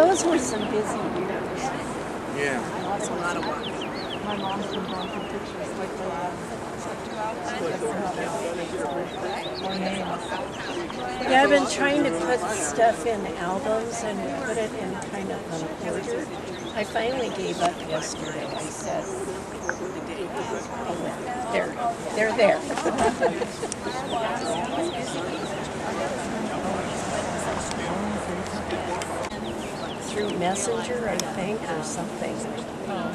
those were some busy years. Yeah. That's a lot of work. My mom's been going through pictures like yeah, I've been trying to put stuff in albums and put it in kind of order. I finally gave up yesterday. I said, oh, well, they're there. Through Messenger, I think, or something. Yeah.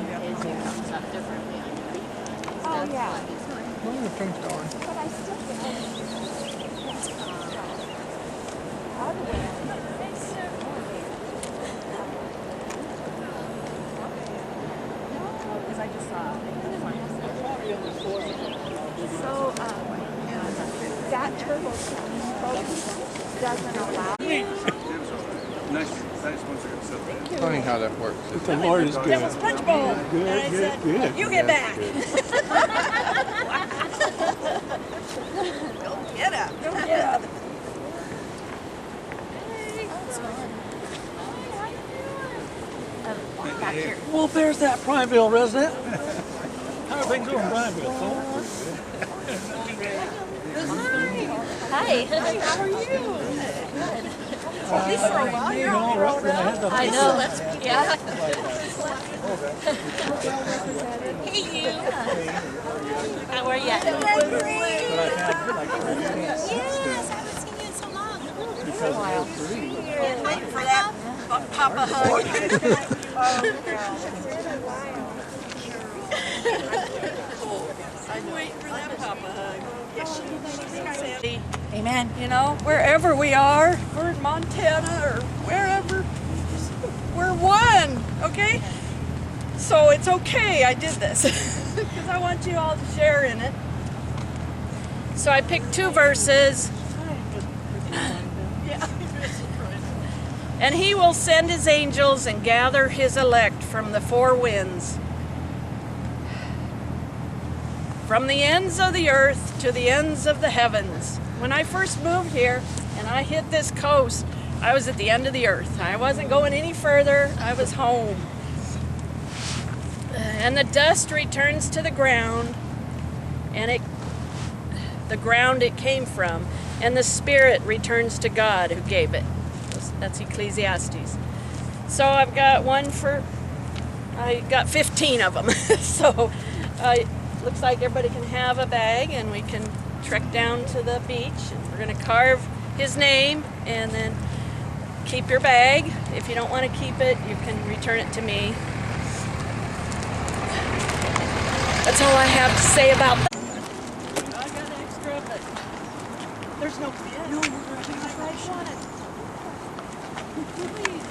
Oh, yeah. Well, the pink door. But I still because I just saw so that turbo doesn't allow Funny how that works. The Lord is good. That was Punch Bowl. Good, And I good, said, good. you get back. Go get up. Go get up. Back here. Well, there's that Prineville resident. How are things going in Prineville? Hi. How are you? At least for a while, you're all grown up. I know. Yeah. Hey, you. How are you? Yes, Yes, I haven't seen you in so long. waiting for that Papa hug. I'm waiting for that Papa hug. Sandy. Amen. You know, wherever we are, we're in Montana or wherever, we're one, okay? So it's okay I did this because I want you all to share in it. So I picked 2 verses. Yeah. And he will send his angels and gather his elect from the 4 winds, from the ends of the earth to the ends of the heavens. When I first moved here and I hit this coast, I was at the end of the earth. I wasn't going any further. I was home. And the dust returns to the ground, and the ground it came from, and the spirit returns to God who gave it. That's Ecclesiastes. So I've got I got 15 of them. So looks like everybody can have a bag, and we can trek down to the beach, and we're going to carve his name, and then keep your bag. If you don't want to keep it, you can return it to me. That's all I have to say about that. I got extra, but there's no bin. No, we're going to keep it right on it. Please.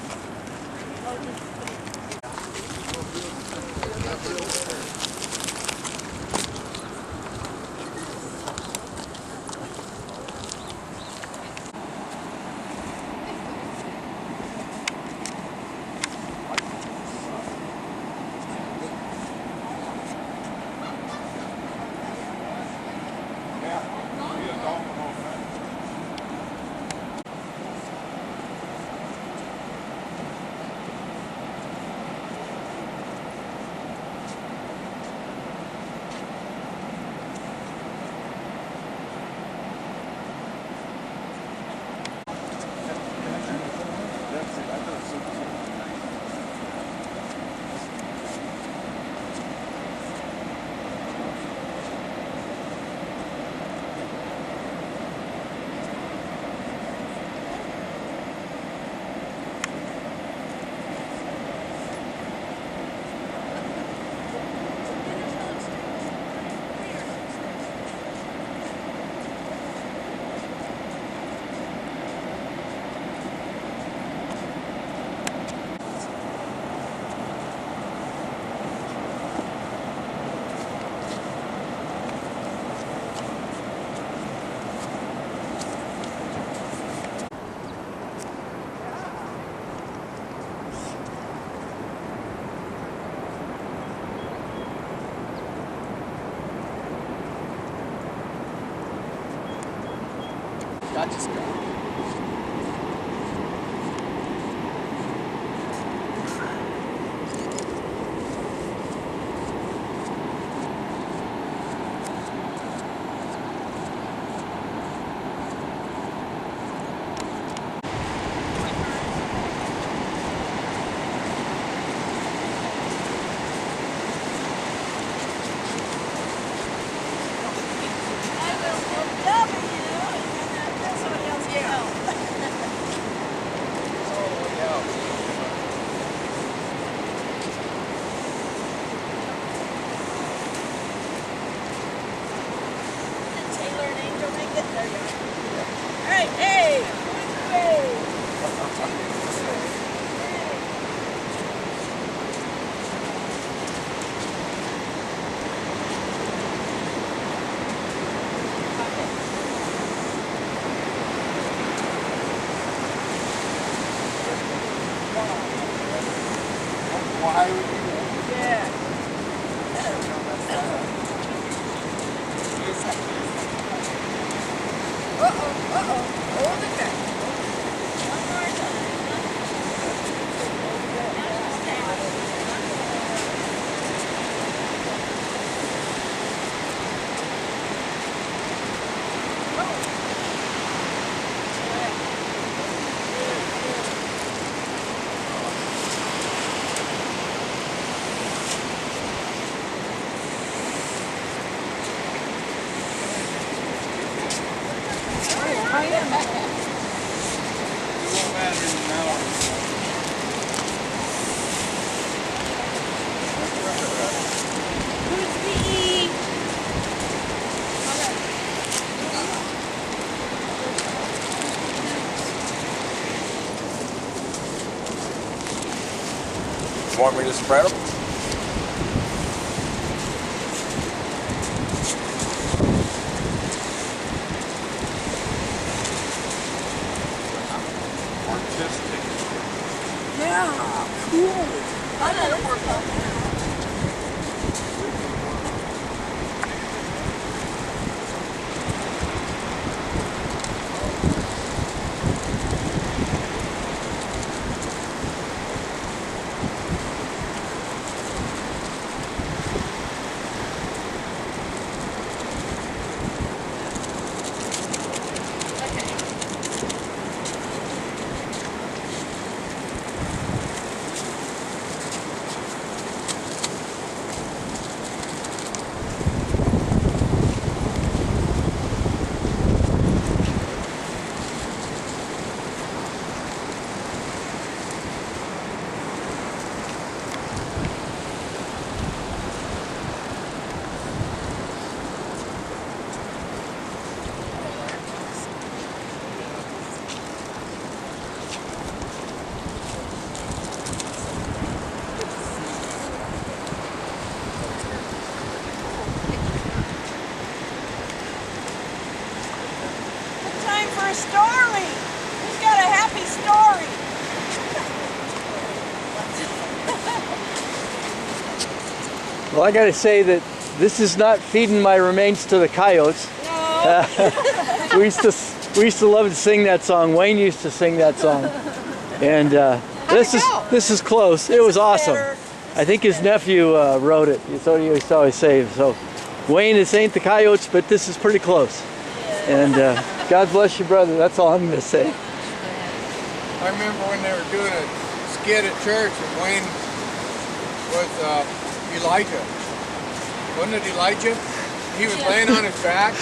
Why would you? Yeah. Hold it back. One more time. You want me to spread them? Artistic. Yeah, cool. I gotta work on that. Time for a story. Who's got a happy story? Well, I gotta say that this is not feeding my remains to the coyotes. No. We used to love to sing that song. Wayne used to sing that song, and this is close. It was awesome. better. I think his nephew wrote it. So he used to always say. So, Wayne, this ain't the coyotes, but this is pretty close. And God bless you, brother. That's all I'm gonna say. I remember when they were doing a skit at church and Wayne was Elijah. Wasn't it Elijah? He was laying on his back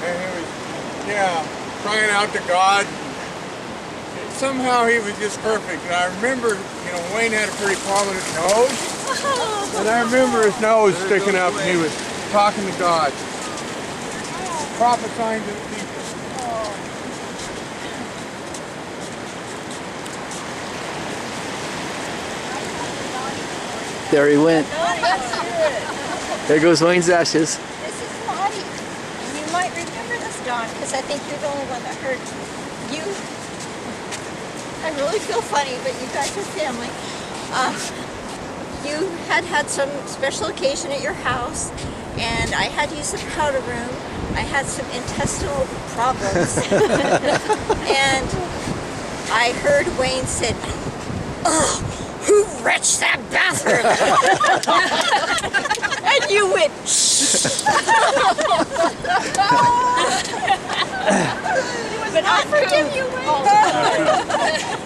and he was, crying out to God. Somehow he was just perfect. And I remember, Wayne had a pretty prominent nose. And I remember his nose sticking up and he was talking to God. Prophesying to the people. There he went. There goes Wayne's ashes. This is Lottie. And you might remember this, Dawn, because I think you're the only one that heard you. I really feel funny, but you guys are family. You had some special occasion at your house, and I had used the powder room. I had some intestinal problems. And I heard Wayne said, "Oh, who wretched that bathroom?" And you went, "Shh." But I forgive you, Wayne.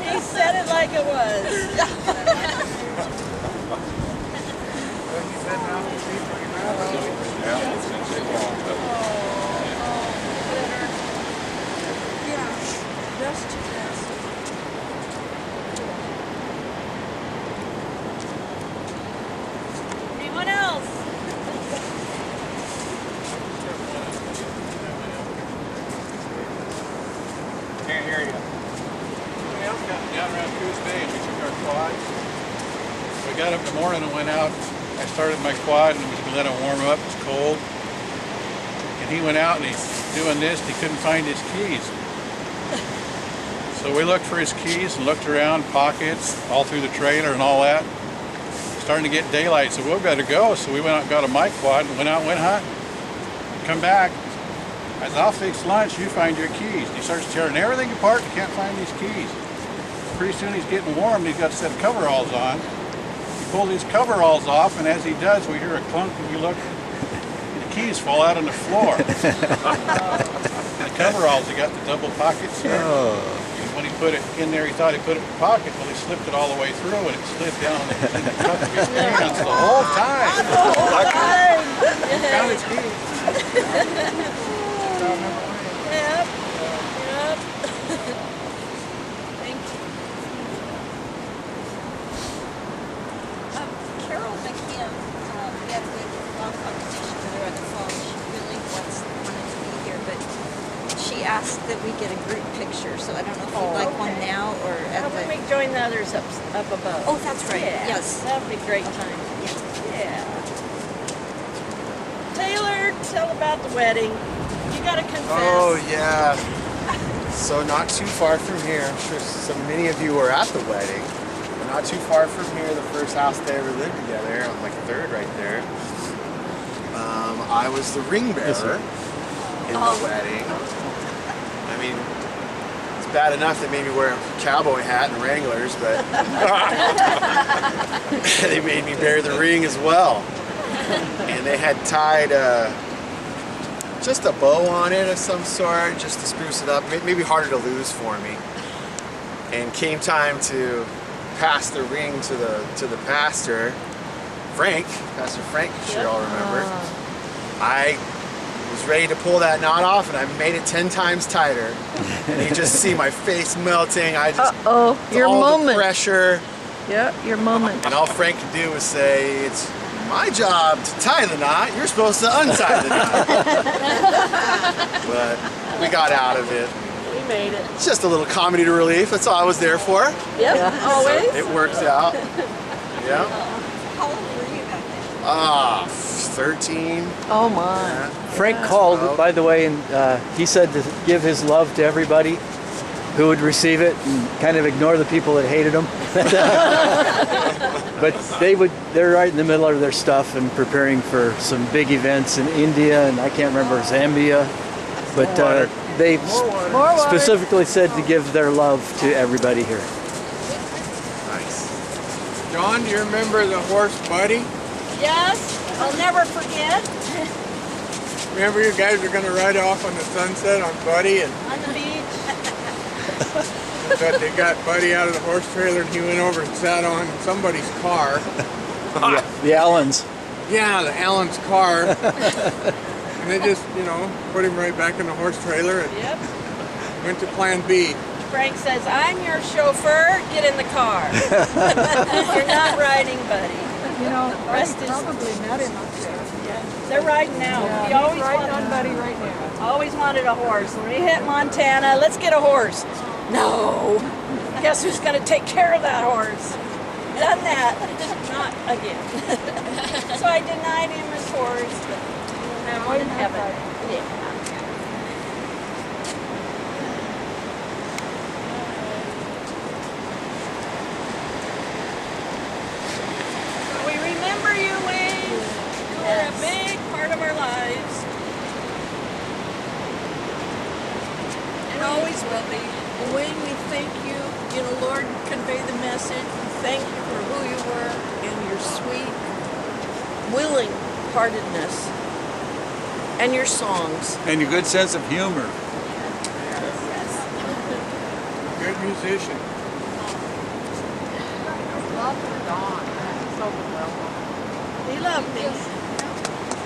He said it like it was. Anyone else? Can't hear you. Somebody else got down around Tuesday and we took our quads. We got up in the morning and went out. I started my quad and was let him warm up. It's cold. And he went out and he's doing this and he couldn't find his keys. So we looked for his keys and looked around, pockets, all through the trailer and all that. starting to get daylight, so we'll better go. So we went out and got a my quad and went out and went hunting. Come back. I said, I'll fix lunch, you find your keys. And he starts tearing everything apart, he can't find these keys. Pretty soon he's getting warm and he's got a set of coveralls on. He pulls his coveralls off, and as he does, we hear a clunk and we look, and the keys fall out on the floor. The coveralls, he got the double pockets here. And when he put it in there, he thought he put it in the pocket, well, he slipped it all the way through and it slid down in the cuff of his pants the whole time. Found his keys. Yep. Thank you. Carol McKim, we had a good long conversation with her on the phone. She really wanted to be here, but she asked that we get a group picture. So I don't know if you'd like one now or at How about the. we join the others up above? Oh, that's right. Yeah, Yes. that'd be a great time. Yeah. Taylor, tell about the wedding. You gotta confess. Oh yeah. So not too far from here, I'm sure many of you were at the wedding. But not too far from here, the first house they ever lived together, on like Third right there. I was the ring bearer in the wedding. I mean, it's bad enough they made me wear a cowboy hat and Wranglers, but they made me bear the ring as well. And they had tied just a bow on it of some sort, just to spruce it up, maybe harder to lose for me. And came time to pass the ring to the pastor, Pastor Frank, I'm sure y'all remember. I was ready to pull that knot off, and I made it 10 times tighter. And you just see my face melting. I just Your all moment. the pressure. Yeah, your moment. And all Frank could do was say, "It's my job to tie the knot. You're supposed to untie the knot." But we got out of it. We made it. It's just a little comedy relief. That's all I was there for. Yep, always. It worked out. Yeah. How old were you back then? 13. Oh my. Yeah. Frank called, by the way, and he said to give his love to everybody who would receive it and kind of ignore the people that hated him. But they're right in the middle of their stuff and preparing for some big events in India and I can't remember, Zambia. But they specifically said to give their love to everybody here. Nice. John, do you remember the horse Buddy? Yes, I'll never forget. Remember you guys were going to ride off on the sunset on Buddy, and On the beach. but they got Buddy out of the horse trailer and he went over and sat on somebody's car. The Allens. Yeah, the Allen's car. And they just, put him right back in the horse trailer and Yep. went to plan B. Frank says, I'm your chauffeur, get in the car. You're not riding, buddy. Rest is Probably met him up there. they're riding now. He He's always riding wanted, on Buddy right now. always wanted a horse. When we hit Montana, let's get a horse. No. Guess who's gonna take care of that horse? Done that. Not again. So I denied him his horse, but now in heaven. Yeah. We remember you, Wayne. You were a big part of our lives. And always will be. Wayne, we thank you. Lord, convey the message. We thank you for who you were and your sweet, willing heartedness and your songs. And your good sense of humor. Good musician. Love for Dawn. So well. He loved me.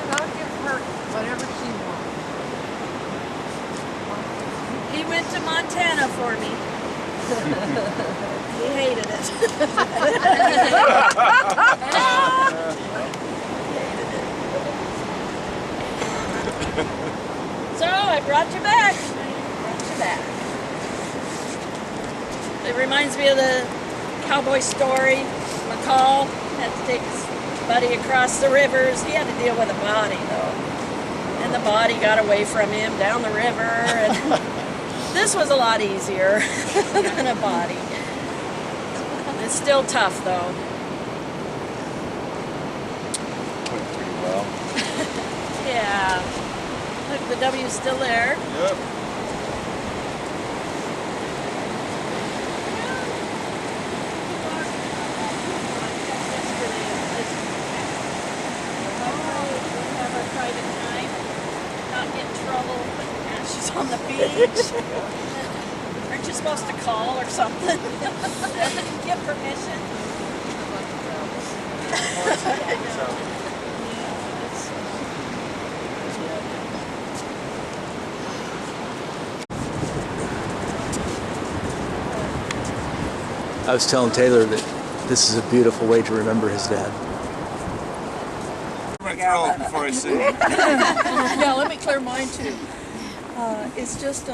I'll give her whatever she wants. He went to Montana for me. He hated it. So I brought you back. It reminds me of the cowboy story. McCall had to take his buddy across the rivers. He had to deal with a body though. And the body got away from him down the river. And this was a lot easier than a body. It's still tough though. well. Yeah. Look, the W's still there. Yep. She's on the beach. Aren't you supposed to call or something? Get permission. I was telling Taylor that this is a beautiful way to remember his dad. I'm gonna throw it before I sing. Yeah, let me clear mine too. It's just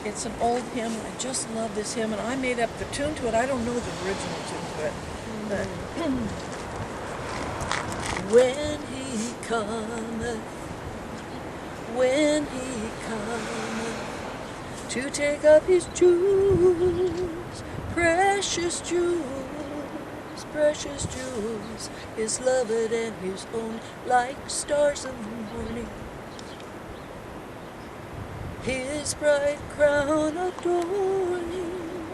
it's an old hymn. I just love this hymn, and I made up the tune to it. I don't know the original tune to it, but When he cometh, when he cometh to take up his jewels, precious jewels, his loved and his own, like stars in the morning. His bright crown adorning,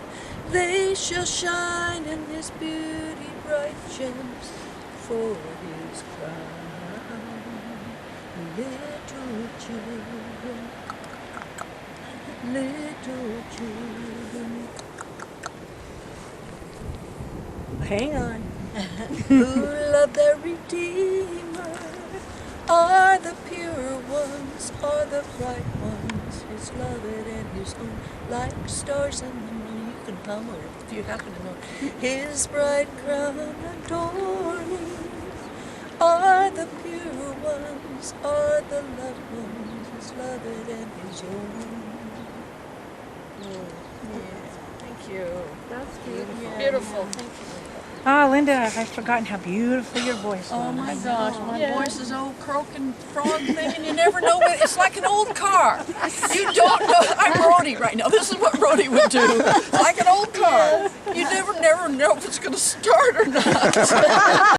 they shall shine in his beauty bright gems for his crown. Little children, hang on, who love their Redeemer, are the pure ones, are the bright ones, his loved and his own, like stars in the morning. You can hum it if you happen to know. His bright crown adorning, are the pure ones, are the loved ones, his loved and his own. Thank you. That's beautiful. Beautiful. Thank you. Ah, Linda, I've forgotten how beautiful your voice was. oh my gosh, my Yeah. voice is old croaking frog thing, and you never know what it's like an old car. You don't know. I'm roadie right now. This is what roadie would do. Like an old car. You never know if it's going to start or not.